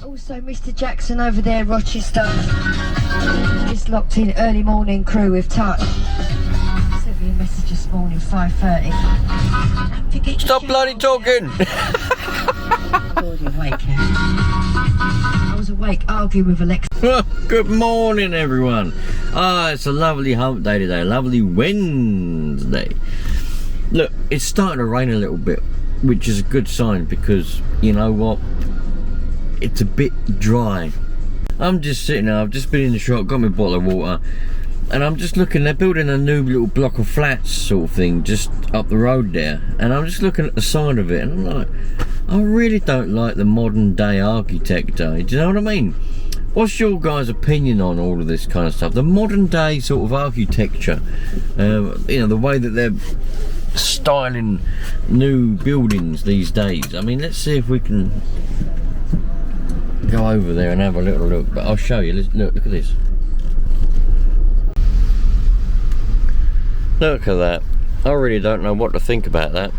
Also, Mr. Jackson over there, Rochester, is locked in early morning crew with touch. Sent me a message this morning, 5:30. Stop bloody talking! Already awake, I was awake arguing with Alexa. Good morning, everyone. It's a lovely hump day today, lovely Wednesday. Look, it's starting to rain a little bit, which is a good sign because, you know what? It's a bit dry. I'm just sitting there, I've just been in the shop, got my bottle of water, and I'm just looking, they're building a new little block of flats sort of thing just up the road there, and I'm just looking at the side of it and I'm like, I really don't like the modern day architecture. Do you know what I mean? What's your guys' opinion on all of this kind of stuff? The modern day sort of architecture, you know, the way that they're styling new buildings these days. I mean, let's see if we can go over there and have a little look, but I'll show you. Look at this. Look at that. I really don't know what to think about that.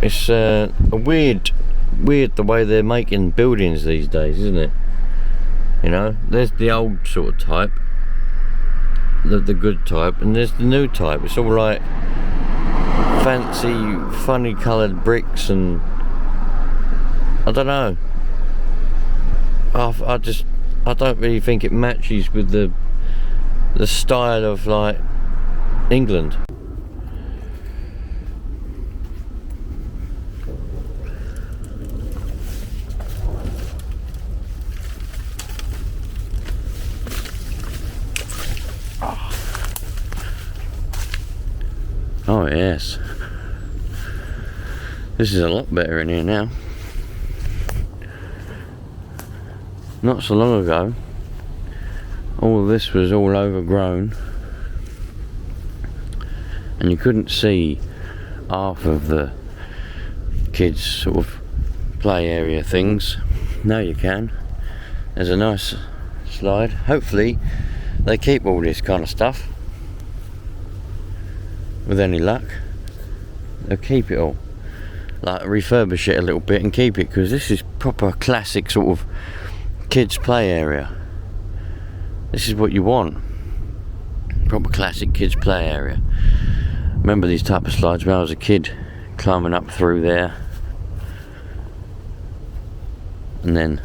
It's a weird the way they're making buildings these days, isn't it? You know, there's the old sort of type, the good type, and there's the new type. It's all like fancy, funny coloured bricks, and I don't know. I don't really think it matches with the style of like England. Oh yes, this is a lot better in here now. Not so long ago, all of this was all overgrown and you couldn't see half of the kids' sort of play area things. Now you can. There's a nice slide. Hopefully they keep all this kind of stuff. With any luck, they'll keep it all. Like refurbish it a little bit and keep it, because this is proper classic sort of kids play area. This is what you want. Proper classic kids play area. Remember these type of slides when I was a kid, climbing up through there and then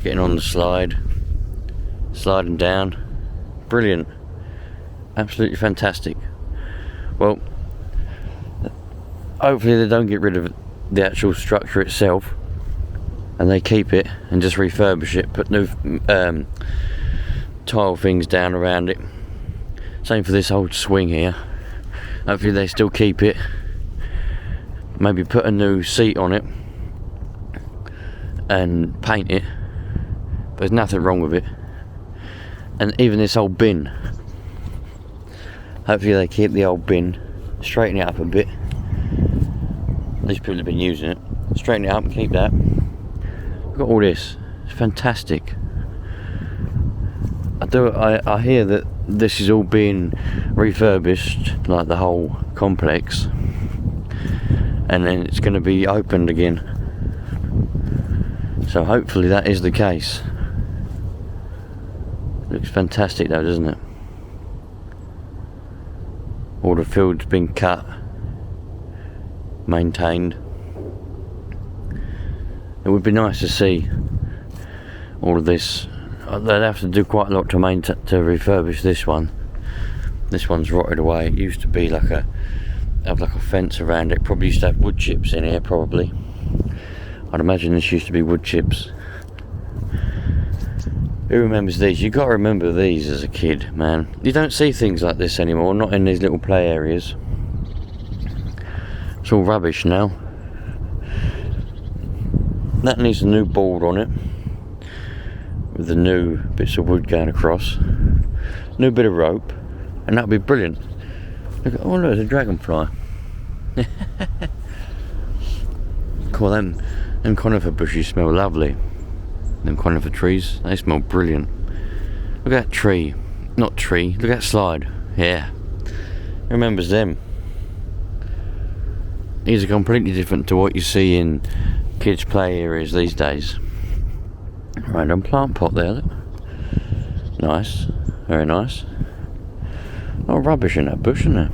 getting on the slide, sliding down. Brilliant. Absolutely fantastic. Well, hopefully they don't get rid of the actual structure itself and they keep it and just refurbish it, put new tile things down around it. Same for this old swing here. Hopefully they still keep it, maybe put a new seat on it and paint it. There's nothing wrong with it. And even this old bin, hopefully they keep the old bin, straighten it up a bit. These people have been using it. Straighten it up and keep that. We've got all this. It's fantastic. I hear that this is all being refurbished, like the whole complex, and then it's going to be opened again. So hopefully that is the case. Looks fantastic though, doesn't it? All the field's been cut, maintained. It would be nice to see all of this. They'd have to do quite a lot to refurbish this one. This one's rotted away. It used to be like have like a fence around it. Probably used to have wood chips in here, probably. I'd imagine this used to be wood chips. Who remembers these? You got to remember these as a kid, man. You don't see things like this anymore, not in these little play areas. It's all rubbish now. That needs a new board on it, with the new bits of wood going across. New bit of rope, and that'll be brilliant. Look, oh look, there's a dragonfly. Cool, them conifer bushes smell lovely. Them conifer trees, they smell brilliant. Look at that tree. Not tree, look at that slide. Yeah. Who remembers them? These are completely different to what you see in kids' play areas these days. Random plant pot there, look. Nice, very nice. Oh, rubbish in that bush, isn't there?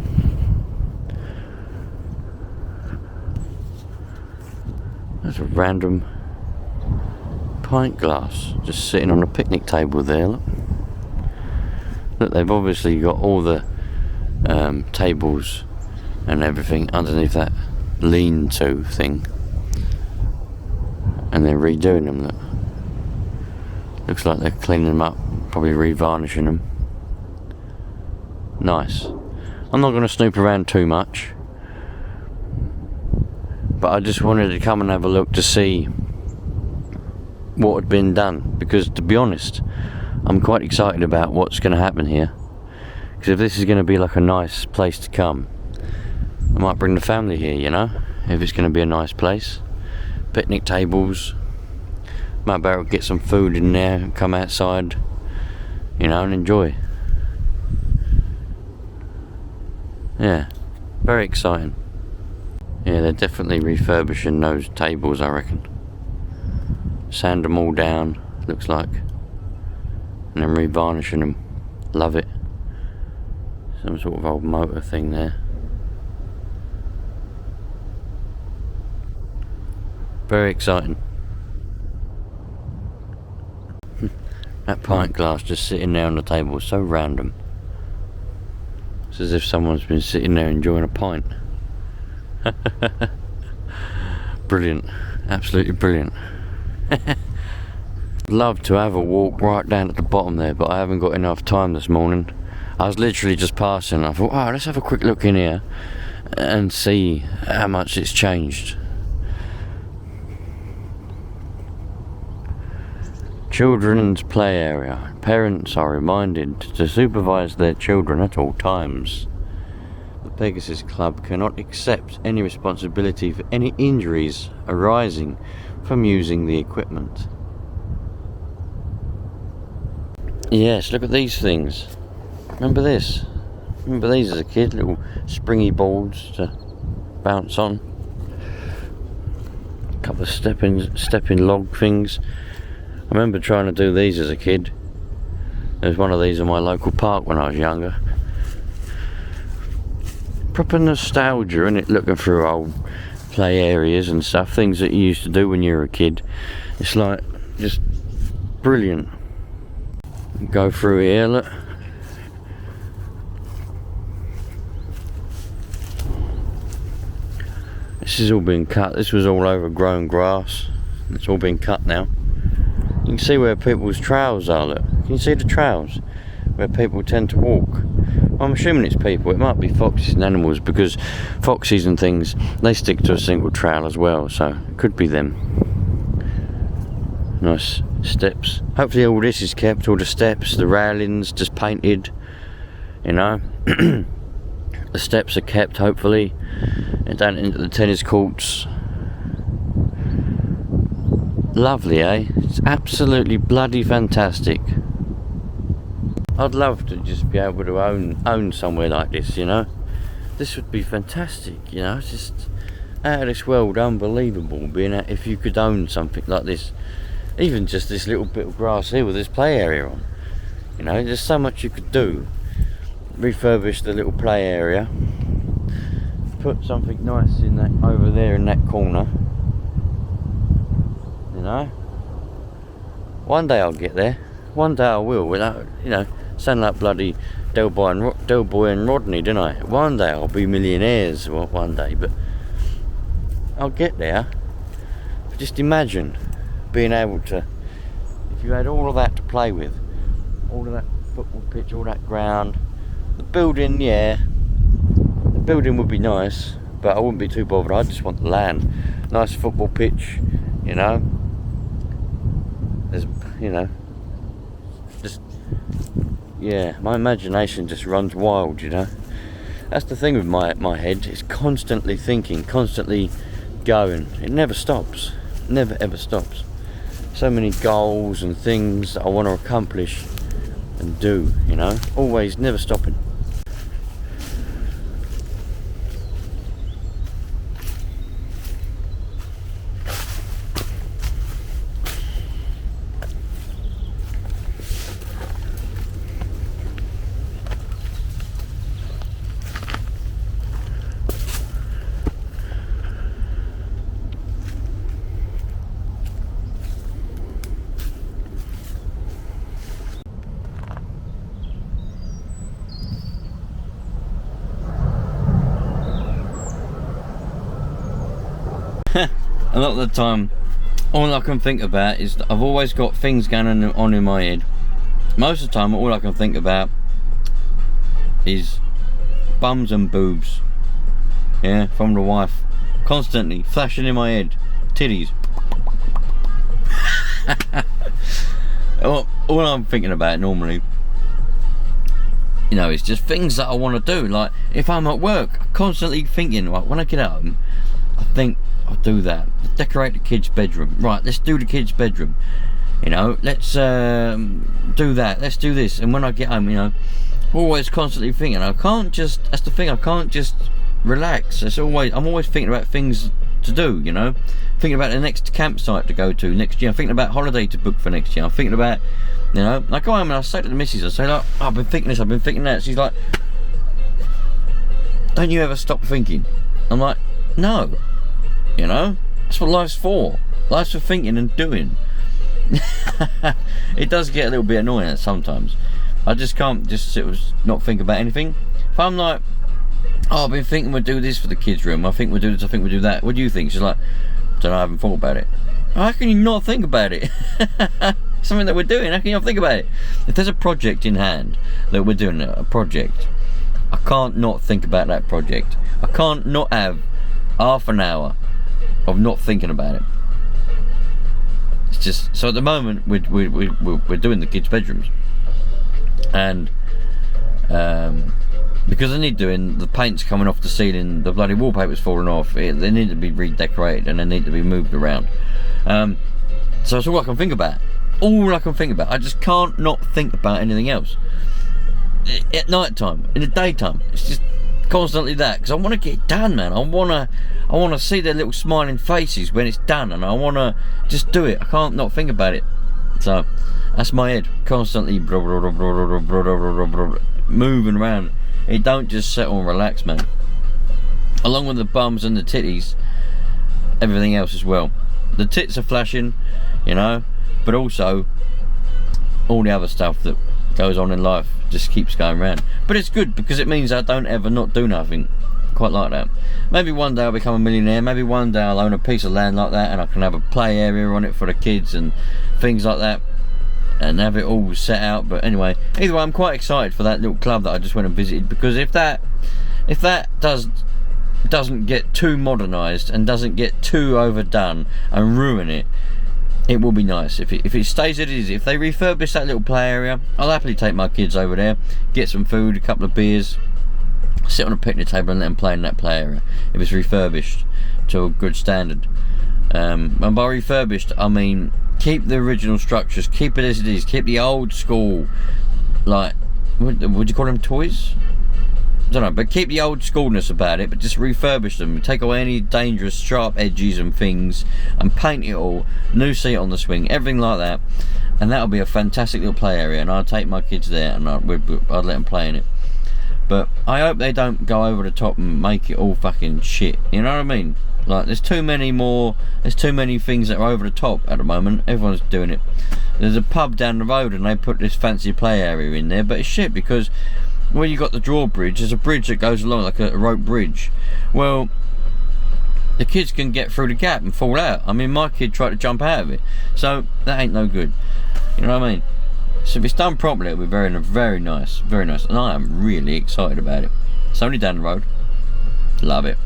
There's a random pint glass just sitting on a picnic table there, look. Look, they've obviously got all the tables and everything underneath that lean-to thing, and they're redoing them, look. Looks like they're cleaning them up, probably re-varnishing them. Nice. I'm not going to snoop around too much, but I just wanted to come and have a look to see what had been done, because to be honest, I'm quite excited about what's going to happen here. Because if this is going to be like a nice place to come, I might bring the family here, you know, if it's going to be a nice place. Picnic tables, might be able to get some food in there and come outside, you know, and enjoy. Yeah, very exciting. Yeah, they're definitely refurbishing those tables, I reckon. Sand them all down, looks like, and then re-varnishing them. Love it. Some sort of old motor thing there. Very exciting. That pint glass just sitting there on the table is so random. It's as if someone's been sitting there enjoying a pint. Brilliant. Absolutely brilliant. Love to have a walk right down at the bottom there, but I haven't got enough time this morning. I was literally just passing. I thought, oh, let's have a quick look in here and see how much it's changed. Children's play area. Parents are reminded to supervise their children at all times. The Pegasus Club cannot accept any responsibility for any injuries arising from using the equipment. Yes, look at these things. Remember this? Remember these as a kid? Little springy boards to bounce on. A couple of stepping log things. I remember trying to do these as a kid. There's one of these in my local park when I was younger. Proper nostalgia, innit? Looking through old play areas and stuff, things that you used to do when you were a kid. It's like just brilliant. Go through here, look. This has all been cut. This was all overgrown grass. It's all been cut now. You can see where people's trails are, look. Can you see the trails? Where people tend to walk. I'm assuming it's people. It might be foxes and animals, because foxes and things, they stick to a single trail as well, so it could be them. Nice steps. Hopefully all this is kept, all the steps, the railings just painted, you know. The steps are kept, hopefully. And down into the tennis courts. Lovely, eh? It's absolutely bloody fantastic. I'd love to just be able to own somewhere like this, you know. This would be fantastic, you know. It's just out of this world, unbelievable being out, if you could own something like this. Even just this little bit of grass here with this play area on. You know, there's so much you could do. Refurbish the little play area. Put something nice in that over there in that corner. You know. One day I'll get there. One day I will. Without, you know, sound like bloody Del Boy and Rodney, don't I? One day I'll be millionaires. Well, one day, but I'll get there. Just imagine being able to, if you had all of that to play with, all of that football pitch, all that ground, the building, yeah, the building would be nice, but I wouldn't be too bothered. I just want the land, nice football pitch, you know. There's, you know, just, yeah, my imagination just runs wild, you know. That's the thing with my head. It's constantly thinking, constantly going. It never stops. Never ever stops. So many goals and things that I want to accomplish and do, you know. Always, never stopping. a lot of the time, all I can think about is that I've always got things going on in my head. Most of the time, all I can think about is bums and boobs. Yeah, from the wife, constantly flashing in my head, titties. All I'm thinking about normally, you know, it's just things that I want to do. Like if I'm at work, I'm constantly thinking, like when I get home, I think I'll do that. Decorate the kids' bedroom. Right, let's do the kids' bedroom. You know, let's do that. Let's do this. And when I get home, you know, always constantly thinking. I can't just. That's the thing. I can't just relax. It's always. I'm always thinking about things to do. You know, thinking about the next campsite to go to next year. I'm thinking about holiday to book for next year. I'm thinking about, you know, I go home and I say to the missus, I say like, oh, I've been thinking this. I've been thinking that. She's like, don't you ever stop thinking? I'm like, no. You know, that's what life's for. Life's for thinking and doing. It does get a little bit annoying sometimes. I just can't just sit and not think about anything. If I'm like, oh, I've been thinking we'll do this for the kids' room, I think we'll do this, I think we'll do that. What do you think? She's like, don't know, I haven't thought about it. How can you not think about it? Something that we're doing, how can you not think about it? If there's a project in hand that we're doing, a project, I can't not think about that project. I can't not have half an hour of not thinking about it. It's just, so at the moment we're doing the kids' bedrooms, and because they need doing, the paint's coming off the ceiling, the bloody wallpaper's falling off, they need to be redecorated and they need to be moved around. So it's all I can think about. All I can think about. I just can't not think about anything else. At night time, in the daytime, it's just constantly that, because I want to get it done, man. I want to see their little smiling faces when it's done, and I want to just do it. I can't not think about it. So that's my head, constantly moving around. It don't just settle and relax, man. Along with the bums and the titties, everything else as well. The tits are flashing, you know, but also all the other stuff that goes on in life just keeps going round. But it's good because it means I don't ever not do nothing. Quite like that. Maybe one day I'll become a millionaire. Maybe one day I'll own a piece of land like that and I can have a play area on it for the kids and things like that, and have it all set out. But anyway, either way, I'm quite excited for that little club that I just went and visited, because if that doesn't get too modernised and doesn't get too overdone and ruin it, it will be nice. If it stays as it is, if they refurbish that little play area, I'll happily take my kids over there, get some food, a couple of beers, sit on a picnic table and let them play in that play area, if it's refurbished to a good standard. And by refurbished, I mean keep the original structures, keep it as it is, keep the old school, like, would you call them toys? I don't know, but keep the old schoolness about it, but just refurbish them, take away any dangerous sharp edges and things, and paint it all, new seat on the swing, everything like that, and that'll be a fantastic little play area. And I'll take my kids there and I'd let them play in it. But I hope they don't go over the top and make it all fucking shit, you know what I mean? Like, there's too many things that are over the top at the moment. Everyone's doing it. There's a pub down the road and they put this fancy play area in there, but it's shit, because where you got the drawbridge, there's a bridge that goes along, like a rope bridge. Well, the kids can get through the gap and fall out. I mean, my kid tried to jump out of it, so that ain't no good. You know what I mean? So if it's done properly, it'll be very, very nice, and I am really excited about it. It's only down the road. Love it.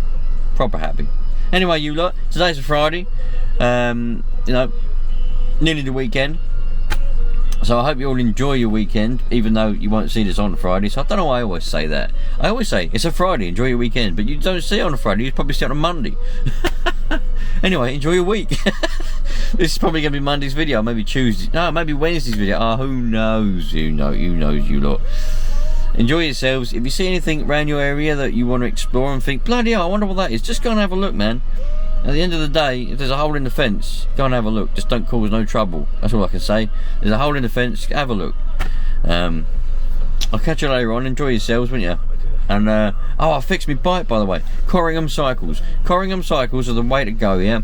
Proper happy. Anyway, you lot, today's a Friday. You know, nearly the weekend. So I hope you all enjoy your weekend, even though you won't see this on Friday. So I don't know why I always say that. I always say, it's a Friday, enjoy your weekend. But you don't see it on a Friday, you probably see it on a Monday. Anyway, enjoy your week. This is probably going to be Monday's video, maybe Tuesday. No, maybe Wednesday's video. Oh, who knows? You knows, you lot. Enjoy yourselves. If you see anything around your area that you want to explore and think, bloody hell, I wonder what that is, just go and have a look, man. At the end of the day, if there's a hole in the fence, go and have a look. Just don't cause no trouble. That's all I can say. There's a hole in the fence, have a look. I'll catch you later on. Enjoy yourselves, won't you? And oh, I fixed my bike, by the way. Corringham Cycles. Corringham Cycles are the way to go, yeah.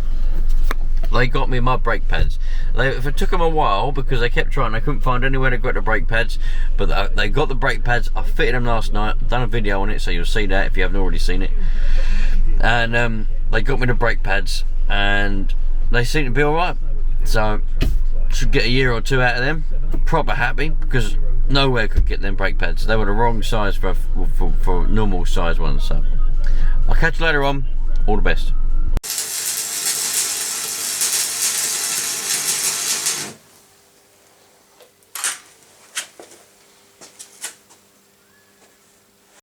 They got me my brake pads. It took them a while because they kept trying. They couldn't find anywhere to get the brake pads, but they got the brake pads. I fitted them last night. Done a video on it, so you'll see that if you haven't already seen it. and they got me the brake pads, and they seem to be alright. So should get a year or two out of them. Proper happy, because nowhere could get them brake pads. They were the wrong size for normal size ones. So I'll catch you later on. All the best.